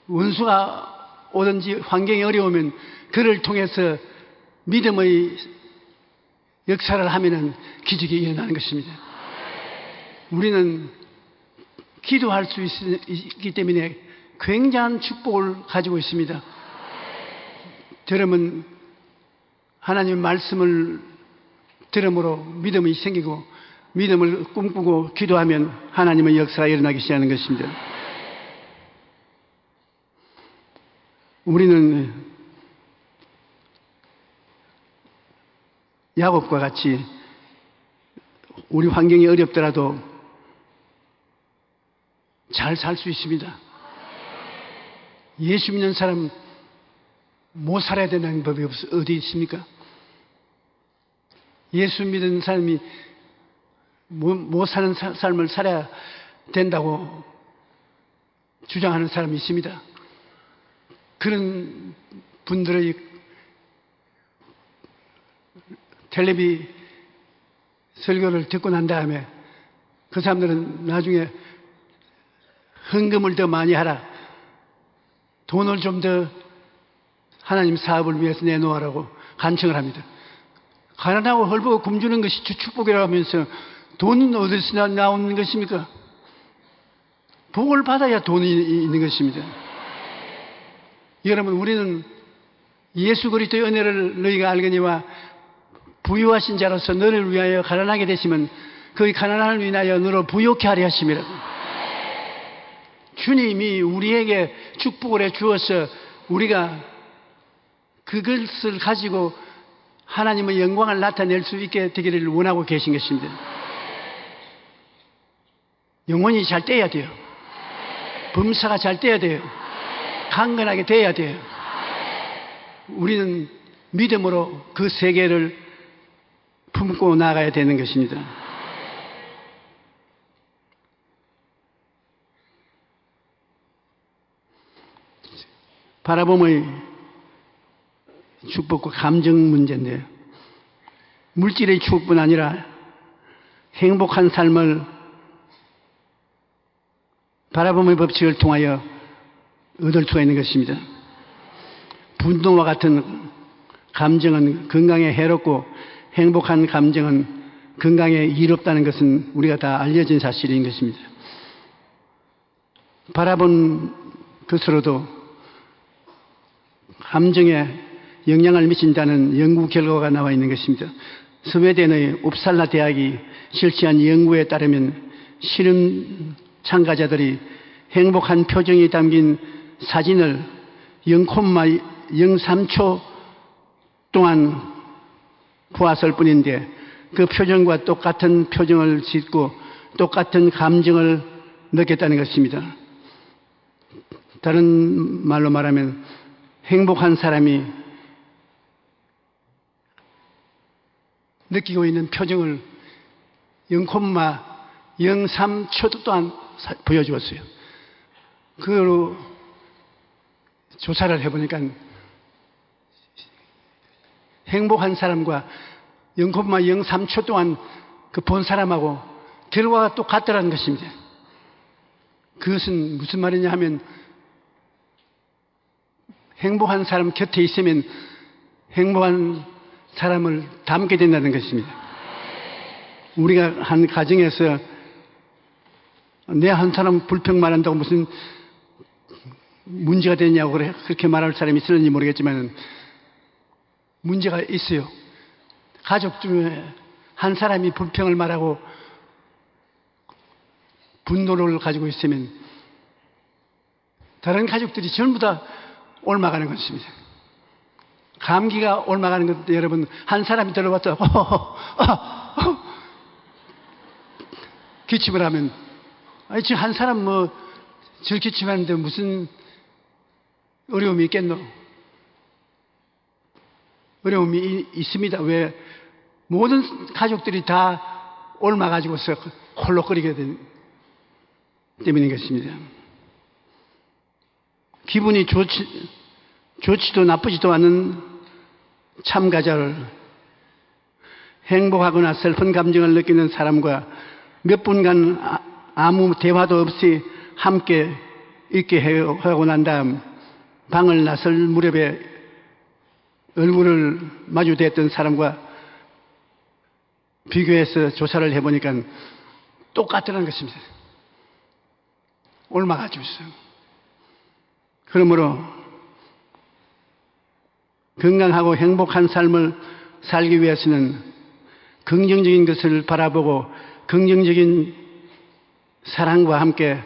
원수가 오든지 환경이 어려우면 그를 통해서 믿음의 역사를 하면은 기적이 일어나는 것입니다. 우리는 기도할 수 있기 때문에 굉장한 축복을 가지고 있습니다. 들으면 하나님의 말씀을 들음으로 믿음이 생기고 믿음을 꿈꾸고 기도하면 하나님의 역사가 일어나기 시작하는 것입니다. 우리는 야곱과 같이 우리 환경이 어렵더라도 잘 살 수 있습니다. 예수 믿는 사람 못 살아야 되는 법이 어디 있습니까? 예수 믿는 사람이 못 사는 삶을 살아야 된다고 주장하는 사람이 있습니다. 그런 분들의 텔레비 설교를 듣고 난 다음에 그 사람들은 나중에 헌금을 더 많이 하라, 돈을 좀 더 하나님 사업을 위해서 내놓으라고 간청을 합니다. 가난하고 헐벗고 굶주는 것이 축복이라고 하면서 돈은 어디서 나오는 것입니까? 복을 받아야 돈이 있는 것입니다. 여러분, 우리는 예수 그리스도의 은혜를 너희가 알거니와 부유하신 자로서 너를 위하여 가난하게 되시면 그 가난함을 위하여 너를 부욕케 하려 하심이라고. 주님이 우리에게 축복을 해 주어서 우리가 그것을 가지고 하나님의 영광을 나타낼 수 있게 되기를 원하고 계신 것입니다. 영혼이 잘 떼야 돼요. 범사가 잘 떼야 돼요. 강건하게 돼야 돼요. 우리는 믿음으로 그 세계를 품고 나가야 되는 것입니다. 바라봄의 축복과 감정 문제인데요. 물질의 축복뿐 아니라 행복한 삶을 바라봄의 법칙을 통하여 얻을 수가 있는 것입니다. 분노와 같은 감정은 건강에 해롭고 행복한 감정은 건강에 이롭다는 것은 우리가 다 알려진 사실인 것입니다. 바라본 것으로도 감정에 영향을 미친다는 연구 결과가 나와 있는 것입니다. 스웨덴의 웁살라 대학이 실시한 연구에 따르면 실험 참가자들이 행복한 표정이 담긴 사진을 0,03초 동안 보았을 뿐인데 그 표정과 똑같은 표정을 짓고 똑같은 감정을 느꼈다는 것입니다. 다른 말로 말하면 행복한 사람이 느끼고 있는 표정을 0,03초 동안 보여주었어요. 그걸로 조사를 해보니까 행복한 사람과 0,03초 동안 그 본 사람하고 결과가 똑같더라는 것입니다. 그것은 무슨 말이냐 하면 행복한 사람 곁에 있으면 행복한 사람을 닮게 된다는 것입니다. 우리가 한 가정에서 내 한 사람 불평 말한다고 무슨 문제가 되냐고 그렇게 말할 사람이 있을지 모르겠지만 문제가 있어요. 가족 중에 한 사람이 불평을 말하고 분노를 가지고 있으면 다른 가족들이 전부 다 옮아가는 것입니다. 감기가 옮아가는 것도 여러분 한 사람이 들어봤다 기침을 하면 아니 지금 한 사람 뭐 절 기침하는데 무슨 어려움이 있겠노? 어려움이 있습니다. 왜? 모든 가족들이 다 옮아가지고서 콜록거리게 된 때문인 것입니다. 기분이 좋지도 나쁘지도 않은 참가자를 행복하거나 슬픈 감정을 느끼는 사람과 몇 분간 아무 대화도 없이 함께 있게 하고 난 다음 방을 나설 무렵에 얼굴을 마주댔던 사람과 비교해서 조사를 해보니까 똑같다는 것입니다. 옮아가지고 있어요. 그러므로 건강하고 행복한 삶을 살기 위해서는 긍정적인 것을 바라보고 긍정적인 사랑과 함께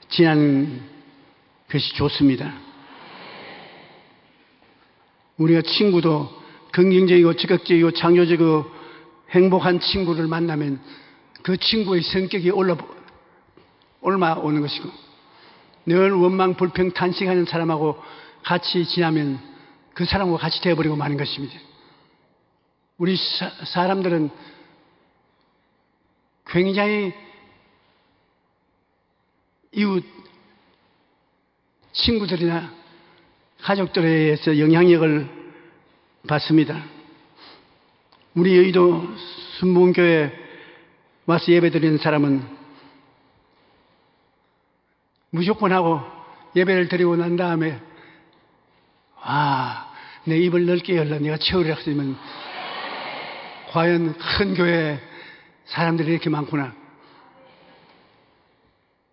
지내는 것이 좋습니다. 우리가 친구도 긍정적이고 적극적이고 창조적이고 행복한 친구를 만나면 그 친구의 성격이 올라오는 것이고, 늘 원망, 불평, 탄식하는 사람하고 같이 지나면 그 사람과 같이 되어버리고 마는 것입니다. 우리 사람들은 굉장히 이웃 친구들이나 가족들에 의해서 영향력을 받습니다. 우리 여의도 순복음교회 와서 예배드리는 사람은 무조건 하고 예배를 드리고 난 다음에 내 입을 넓게 열라 내가 채우리라 했으면 과연 큰 교회에 사람들이 이렇게 많구나,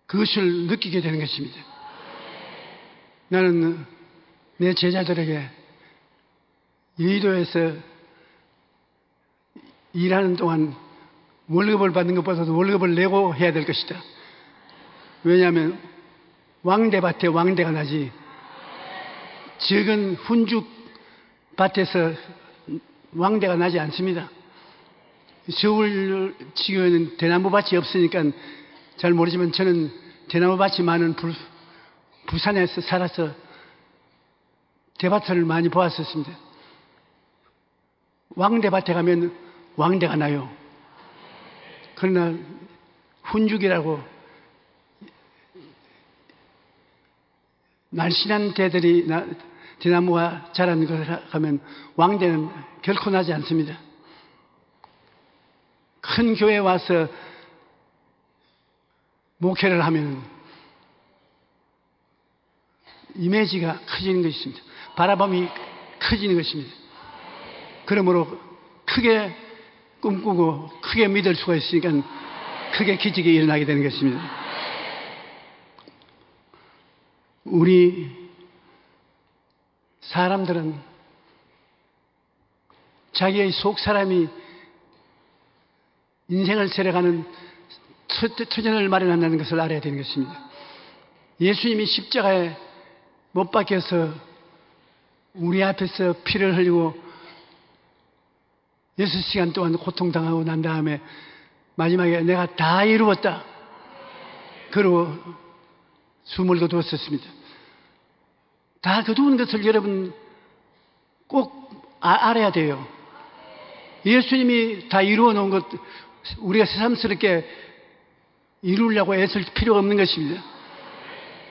그것을 느끼게 되는 것입니다. 나는 내 제자들에게 여의도에서 일하는 동안 월급을 받는 것보다도 월급을 내고 해야 될 것이다. 왜냐하면 왕대밭에 왕대가 나지 적은 훈죽밭에서 왕대가 나지 않습니다. 서울 지역에는 대나무밭이 없으니까 잘 모르지만 저는 대나무밭이 많은 부산에서 살아서 대밭을 많이 보았었습니다. 왕대밭에 가면 왕대가 나요. 그러나 훈죽이라고 날씬한 대나무가 자라는 것을 가면 왕대는 결코 나지 않습니다. 큰 교회에 와서 목회를 하면 이미지가 커지는 것입니다. 바라봄이 커지는 것입니다. 그러므로 크게 꿈꾸고 크게 믿을 수가 있으니까 크게 기적이 일어나게 되는 것입니다. 우리 사람들은 자기의 속 사람이 인생을 살아가는 터전을 마련한다는 것을 알아야 되는 것입니다. 예수님이 십자가에 못 박혀서 우리 앞에서 피를 흘리고 6시간 동안 고통당하고 난 다음에 마지막에 내가 다 이루었다 그러고 숨을 거두었었습니다. 다 거두은 것을 여러분 꼭 알아야 돼요. 예수님이 다 이루어 놓은 것 우리가 새삼스럽게 이루려고 애쓸 필요가 없는 것입니다.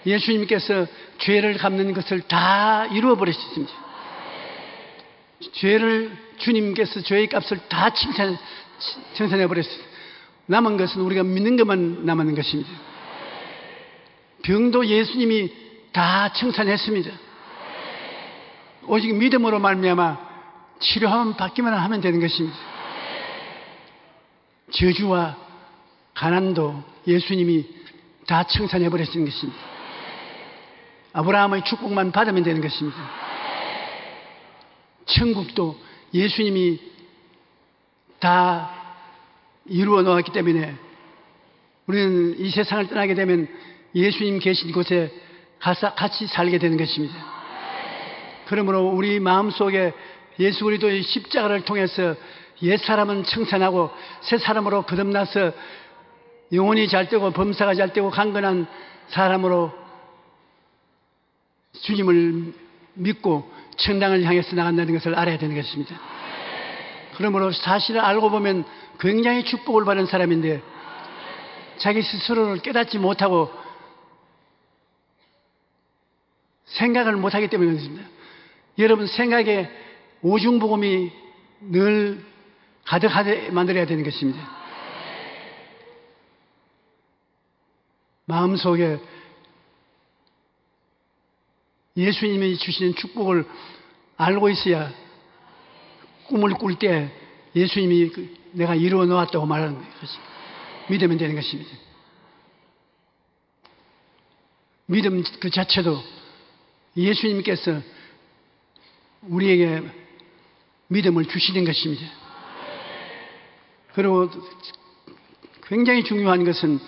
예수님께서 죄를 갚는 것을 다 이루어 버리셨습니다. 죄를 주님께서 죄의 값을 다 청산해 버렸습니다. 남은 것은 우리가 믿는 것만 남은 것입니다. 병도 예수님이 다 청산했습니다. 오직 믿음으로 말미암아 치료하면 받기만 하면 되는 것입니다. 저주와 가난도 예수님이 다 청산해 버리신 것입니다. 아브라함의 축복만 받으면 되는 것입니다. 천국도 예수님이 다 이루어 놓았기 때문에 우리는 이 세상을 떠나게 되면 예수님 계신 곳에 가서 같이 살게 되는 것입니다. 그러므로 우리 마음속에 예수 그리스도의 십자가를 통해서 옛사람은 청산하고 새사람으로 거듭나서 영혼이 잘되고 범사가 잘되고 강건한 사람으로 주님을 믿고 천당을 향해서 나간다는 것을 알아야 되는 것입니다. 그러므로 사실을 알고 보면 굉장히 축복을 받은 사람인데 자기 스스로를 깨닫지 못하고 생각을 못하기 때문에 그렇습니다. 여러분 생각에 오중복음이 늘 가득하게 만들어야 되는 것입니다. 마음속에 예수님이 주시는 축복을 알고 있어야 꿈을 꿀 때 예수님이 내가 이루어 놓았다고 말하는 것이 믿으면 되는 것입니다. 믿음 그 자체도 예수님께서 우리에게 믿음을 주시는 것입니다. 그리고 굉장히 중요한 것은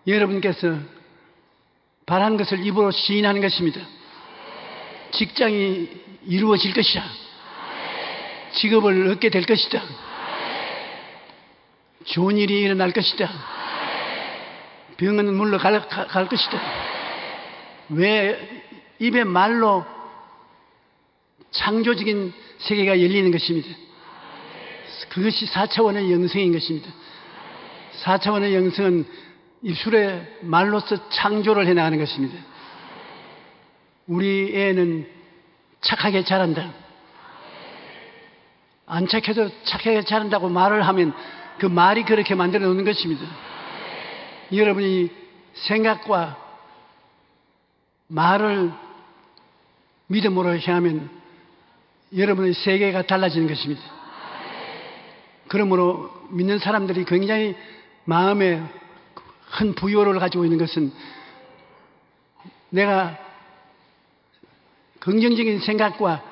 여러분께서 바라는 것을 입으로 시인하는 것입니다. 직장이 이루어질 것이다. 직업을 얻게 될 것이다. 좋은 일이 일어날 것이다. 병은 물러갈 것이다. 왜 입의 말로 창조적인 세계가 열리는 것입니다. 그것이 4차원의 영성인 것입니다. 4차원의 영성은 입술의 말로서 창조를 해나가는 것입니다. 우리 애는 착하게 자란다. 안 착해도 착하게 자란다고 말을 하면 그 말이 그렇게 만들어 놓는 것입니다. 여러분이 생각과 말을 믿음으로 향하면 여러분의 세계가 달라지는 것입니다. 그러므로 믿는 사람들이 굉장히 마음에 큰 부요를 가지고 있는 것은 내가 긍정적인 생각과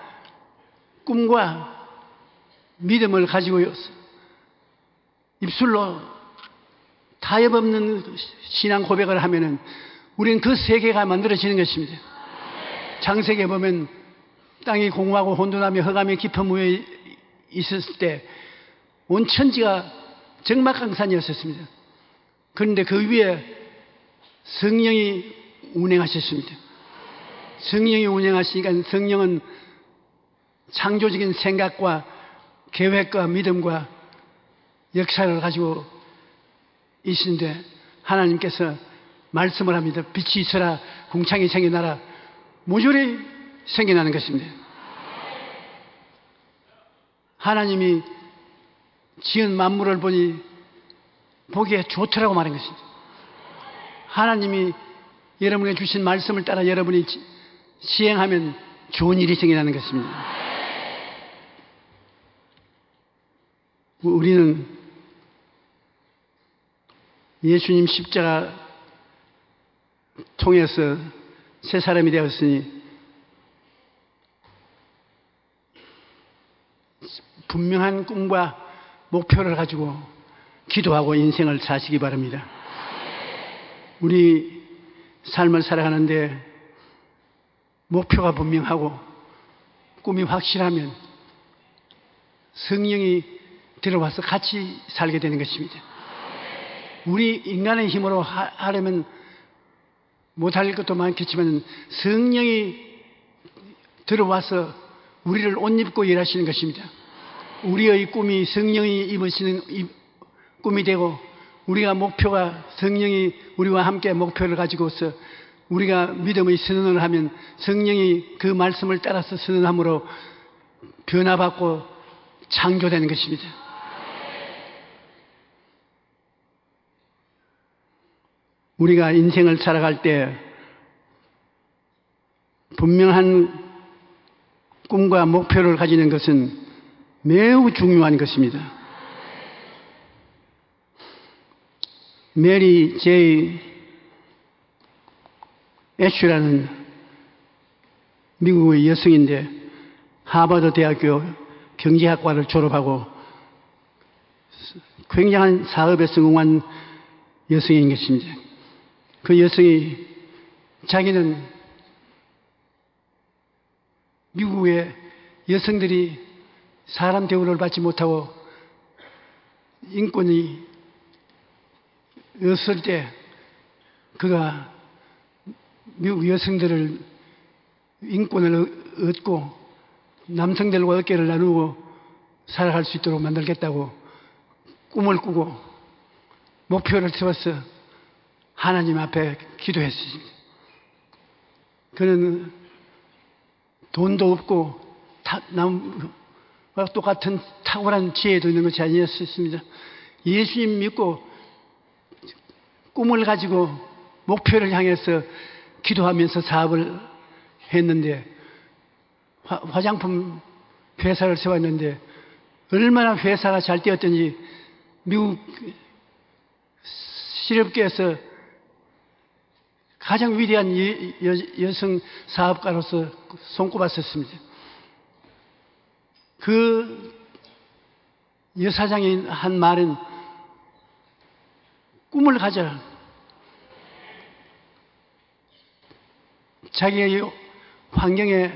꿈과 믿음을 가지고 입술로 타협없는 신앙 고백을 하면은 우리는 그 세계가 만들어지는 것입니다. 창세기에 보면 땅이 공허하고 혼돈하며 흑암의 깊은 위에 있었을 때 온 천지가 적막강산이었습니다. 그런데 그 위에 성령이 운행하셨습니다. 성령이 운행하시니까 성령은 창조적인 생각과 계획과 믿음과 역사를 가지고 있는데 하나님께서 말씀을 합니다. 빛이 있어라, 궁창이 생겨나라. 모조리 생겨나는 것입니다. 하나님이 지은 만물을 보니 보기에 좋더라고 말한 것입니다. 하나님이 여러분에게 주신 말씀을 따라 여러분이 시행하면 좋은 일이 생겨나는 것입니다. 우리는 예수님 십자가 통해서 새 사람이 되었으니 분명한 꿈과 목표를 가지고 기도하고 인생을 사시기 바랍니다. 우리 삶을 살아가는데 목표가 분명하고 꿈이 확실하면 성령이 들어와서 같이 살게 되는 것입니다. 우리 인간의 힘으로 하려면 못할 것도 많겠지만 성령이 들어와서 우리를 옷 입고 일하시는 것입니다. 우리의 꿈이 성령이 입으시는 꿈이 되고 우리가 목표가 성령이 우리와 함께 목표를 가지고서 우리가 믿음의 선언을 하면 성령이 그 말씀을 따라서 선언함으로 변화받고 창조되는 것입니다. 우리가 인생을 살아갈 때 분명한 꿈과 목표를 가지는 것은 매우 중요한 것입니다. 메리 제이 애쉬라는 미국의 여성인데 하버드 대학교 경제학과를 졸업하고 굉장한 사업에 성공한 여성인 것입니다. 그 여성이 자기는 미국의 여성들이 사람 대우를 받지 못하고 인권이 없을 때 그가 미국 여성들을 인권을 얻고 남성들과 어깨를 나누고 살아갈 수 있도록 만들겠다고 꿈을 꾸고 목표를 세워서 하나님 앞에 기도했습니다. 그는 돈도 없고 남과 똑같은 탁월한 지혜도 있는 것이 아니었습니다. 예수님 믿고 꿈을 가지고 목표를 향해서 기도하면서 사업을 했는데 화장품 회사를 세웠는데 얼마나 회사가 잘 되었던지 미국 실업계에서 가장 위대한 여성 사업가로서 손꼽았었습니다. 그 여사장이 한 말은 꿈을 가져라. 자기의 환경에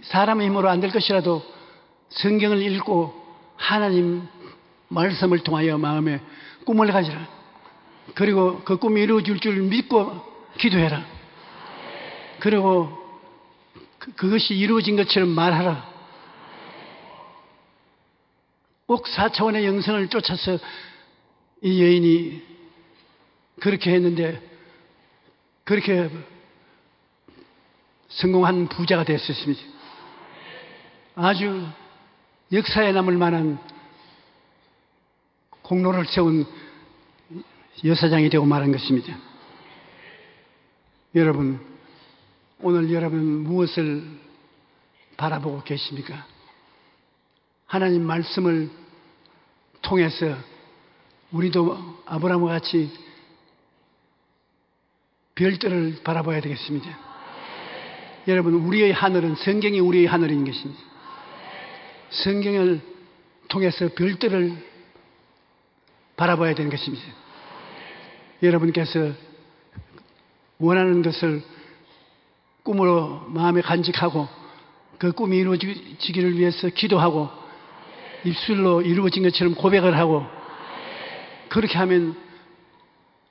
사람의 힘으로 안 될 것이라도 성경을 읽고 하나님 말씀을 통하여 마음에 꿈을 가지라. 그리고 그 꿈이 이루어질 줄 믿고 기도해라. 그리고 그것이 이루어진 것처럼 말하라. 꼭 4차원의 영성을 쫓아서 이 여인이 그렇게 했는데 그렇게 성공한 부자가 되었습니다. 아주 역사에 남을 만한 공로를 세운 여사장이 되고 말한 것입니다. 여러분, 오늘 여러분 무엇을 바라보고 계십니까? 하나님 말씀을 통해서 우리도 아브라함과 같이 별들을 바라봐야 되겠습니다. 여러분, 우리의 하늘은 성경이 우리의 하늘인 것입니다. 성경을 통해서 별들을 바라봐야 되는 것입니다. 여러분께서 원하는 것을 꿈으로 마음에 간직하고 그 꿈이 이루어지기를 위해서 기도하고 입술로 이루어진 것처럼 고백을 하고 그렇게 하면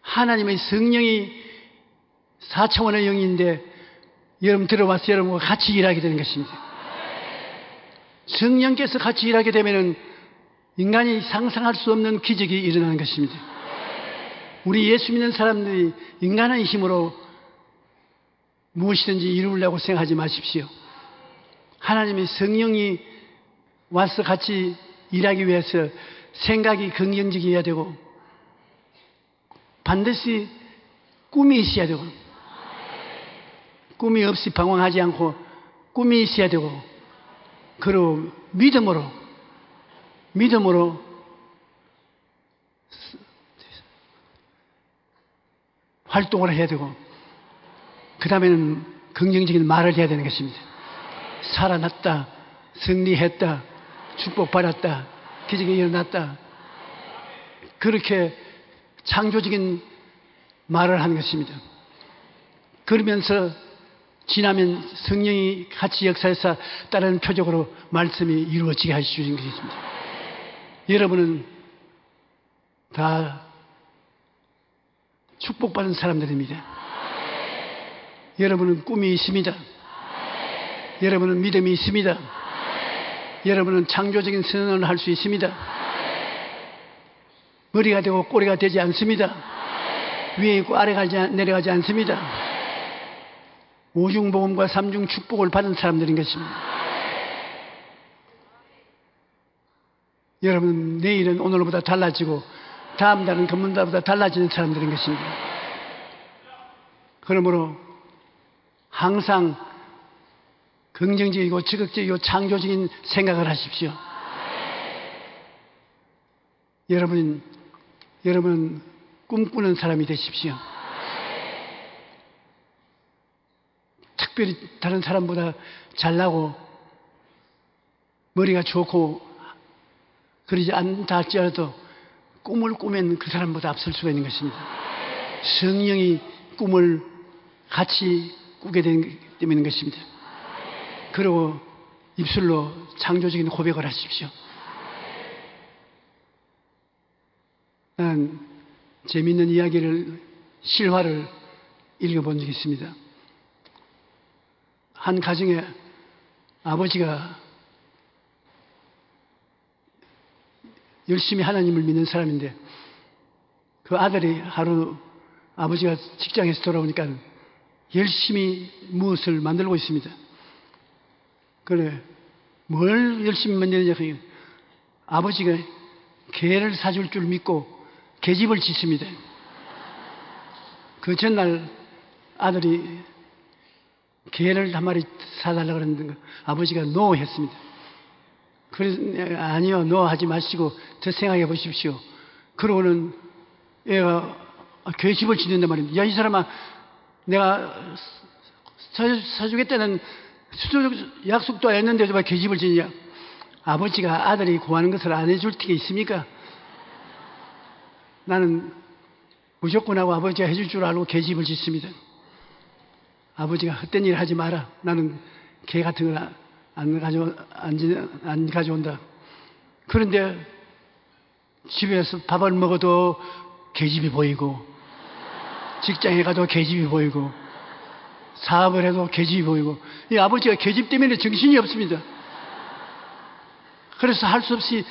하나님의 성령이 4차원의 영인데 여러분 들어와서 여러분과 같이 일하게 되는 것입니다. 성령께서 같이 일하게 되면 인간이 상상할 수 없는 기적이 일어나는 것입니다. 우리 예수 믿는 사람들이 인간의 힘으로 무엇이든지 이루려고 생각하지 마십시오. 하나님의 성령이 와서 같이 일하기 위해서 생각이 긍정적이어야 되고 반드시 꿈이 있어야 되고 꿈이 없이 방황하지 않고 꿈이 있어야 되고 그리고 믿음으로 활동을 해야 되고 그 다음에는 긍정적인 말을 해야 되는 것입니다. 살아났다, 승리했다, 축복받았다, 기적이 일어났다. 그렇게 창조적인 말을 하는 것입니다. 그러면서 지나면 성령이 같이 역사해서 다른 표적으로 말씀이 이루어지게 하시는 것입니다. 여러분은 다 축복받은 사람들입니다. 여러분은 꿈이 있습니다. 여러분은 믿음이 있습니다. 여러분은 창조적인 선언을 할 수 있습니다. 머리가 되고 꼬리가 되지 않습니다. 위에 있고 아래가 내려가지 않습니다. 오중복음과 삼중 축복을 받은 사람들인 것입니다. 여러분, 내일은 오늘보다 달라지고 다음 달은 금년보다 달라지는 사람들인 것입니다. 그러므로 항상 긍정적이고 적극적이고 창조적인 생각을 하십시오. 여러분 꿈꾸는 사람이 되십시오. 특별히 다른 사람보다 잘나고 머리가 좋고 그러지 않다 할지라도 꿈을 꾸면 그 사람보다 앞설 수가 있는 것입니다. 성령이 꿈을 같이 꾸게 되는 것입니다. 그리고 입술로 창조적인 고백을 하십시오. 난 재미있는 이야기를 실화를 읽어본 적이 있습니다. 한 가정에 아버지가 열심히 하나님을 믿는 사람인데 그 아들이 하루 아버지가 직장에서 돌아오니까 열심히 무엇을 만들고 있습니다. 그래, 뭘 열심히 만드느냐 하니 아버지가 개를 사줄 줄 믿고 계집을 짓습니다. 그 전날 아들이 개를 한 마리 사달라고 그랬는데 아버지가 노 했습니다. 그래서 아니요, 노 하지 마시고 더 생각해 보십시오. 그러고는 애가 계집을 짓는단 말입니다. 야, 이 사람아, 내가 사주겠다는 수술 약속도 안 했는데도 왜 계집을 지냐? 아버지가 아들이 구하는 것을 안 해줄 게 있습니까? 나는 무조건 하고 아버지가 해줄 줄 알고 계집을 짓습니다. 아버지가 헛된 일 하지 마라. 나는 개 같은 걸 안 가져온다. 그런데 집에서 밥을 먹어도 계집이 보이고, 직장에 가도 계집이 보이고, 사업을 해도 계집이 보이고, 이 아버지가 계집 때문에 정신이 없습니다. 그래서 할 수 없이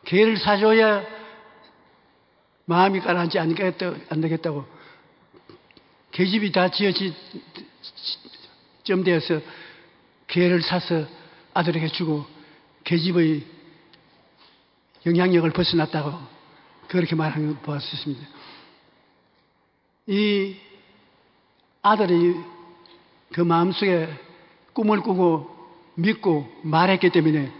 개를 사줘야 마음이 가라앉지 안 되겠다고 계집이 다 점되어서 개를 사서 아들에게 주고 계집의 영향력을 벗어났다고 그렇게 말하는 걸 보았습니다. 이 아들이 그 마음속에 꿈을 꾸고 믿고 말했기 때문에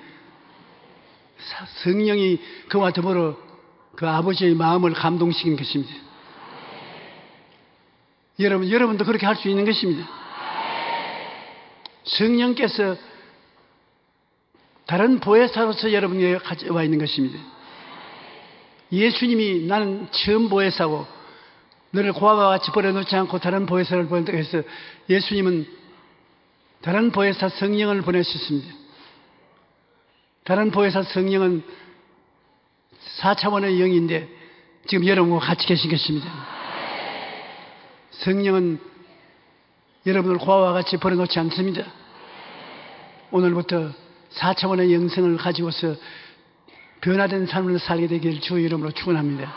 성령이 그와 더불어 그 아버지의 마음을 감동시킨 것입니다. 여러분도 그렇게 할 수 있는 것입니다. 성령께서 다른 보혜사로서 여러분에게 가져와 있는 것입니다. 예수님이 나는 처음 보혜사고 너를 고아와 같이 버려놓지 않고 다른 보혜사를 보낸다고 해서 예수님은 다른 보혜사 성령을 보내셨습니다. 다른 보혜사 성령은 4차원의 영인데 지금 여러분과 같이 계신 것입니다. 성령은 여러분을 고아와 같이 버려놓지 않습니다. 오늘부터 4차원의 영성을 가지고서 변화된 삶을 살게 되길 주 이름으로 축원합니다.